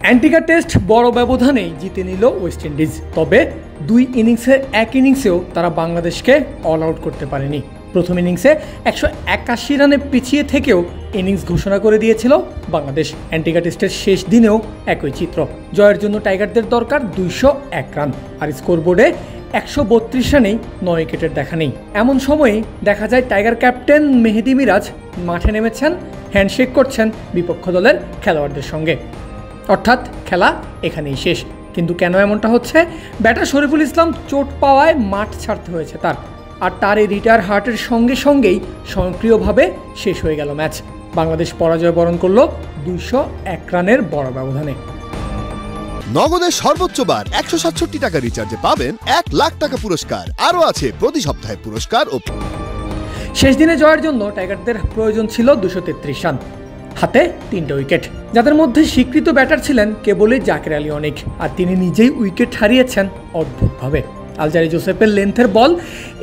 Antigua test বড় ব্যবধানেই জিতে নিল ওয়েস্ট ইন্ডিজ। তবে দুই ইনিংসের এক ইনিংসেও তারা বাংলাদেশকে অল আউট করতে পারেনি। প্রথম ইনিংসে 181 রানে পিছিয়ে থেকেও ইনিংস ঘোষণা করে দিয়েছিল বাংলাদেশ। অ্যান্টিগা টেস্টের শেষ দিনেও একই চিত্র। জয়ের জন্য টাইগারদের দরকার 201 রান, আর স্কোরবোর্ডে 132 রানেই 9 উইকেটের দেখা নেই। এমন সময়ে দেখা যায় টাইগার ক্যাপ্টেন মেহেদী মিরাজ মাঠে নেমেছেন, হ্যান্ডশেক করছেন বিপক্ষ দলের খেলোয়াড়দের সঙ্গে। অর্থাৎ খেলা এখানেই শেষ। কিন্তু কেন এমনটা হচ্ছে? ব্যাটার শরীফুল ইসলাম চোট পাওয়ায় মাঠ ছাড়তে হয়েছে তার, আর তার এই রিটায়ার হার্টের সঙ্গে সঙ্গেই স্বয়ংক্রিয়ভাবে শেষ হয়ে গেল ম্যাচ। বাংলাদেশ পরাজয় বরণ করল 201 রানের বড় ব্যবধানে। নগদের সর্বোচ্চ বার 167 টাকা রিচার্জে পাবেন 1 লাখ টাকা পুরস্কার। আরও আছে প্রতি সপ্তাহে পুরস্কার। ও শেষ দিনে জয়ের জন্য টাইগারদের প্রয়োজন ছিল 233 রান, হাতে 3টে উইকেট। যাদের মধ্যে স্বীকৃত ব্যাটার ছিলেন কেবলই জাকের আলী অনেক, আর তিনি নিজেই উইকেট হারিয়েছেন অদ্ভুতভাবে। আলজারি জোসেফের লেন্থের বল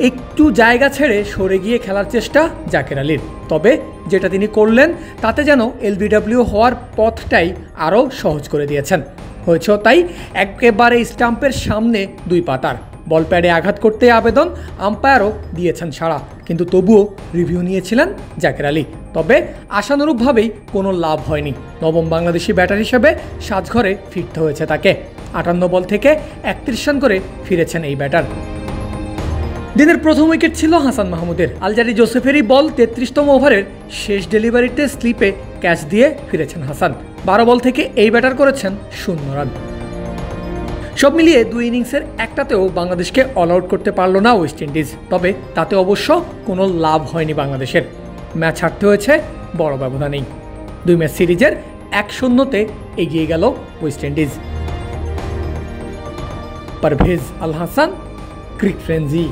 একটু জায়গা ছেড়ে সরে গিয়ে খেলার চেষ্টা জাকের আলীর, তবে যেটা তিনি করলেন তাতে যেন এলবিডব্লিউ হওয়ার পথটাই আরও সহজ করে দিয়েছেন। হয়েছেও তাই, একেবারে স্টাম্পের সামনে 2 পাতার বল প্যাডে আঘাত করতে আবেদন, আম্পায়ারও দিয়েছেন সাড়া, কিন্তু তবুও রিভিউ নিয়েছিলেন জাকের আলী। তবে আশানুরূপভাবেই কোনো লাভ হয়নি। নবম বাংলাদেশি ব্যাটার হিসেবে সাজঘরে ফিরতে হয়েছে তাকে। 58 বল থেকে 31 রান করে ফিরেছেন এই ব্যাটার। দিনের প্রথম উইকেট ছিল হাসান মাহমুদের। আলজারি জোসেফেরই বল 33তম ওভারের শেষ ডেলিভারিতে স্লিপে ক্যাচ দিয়ে ফিরেছেন হাসান। 12 বল থেকে এই ব্যাটার করেছেন 0 রান। সব মিলিয়ে 2 ইনিংসের একটাতেও বাংলাদেশকে অল আউট করতে পারল না ওয়েস্ট ইন্ডিজ। তবে তাতে অবশ্য কোনো লাভ হয়নি বাংলাদেশের। ম্যাচ হারতে হয়েছে বড় ব্যবধানেই। 2 ম্যাচ সিরিজের 1-0-তে এগিয়ে গেল West Indies. Parvez Al Hasan, ক্রিক frenzy.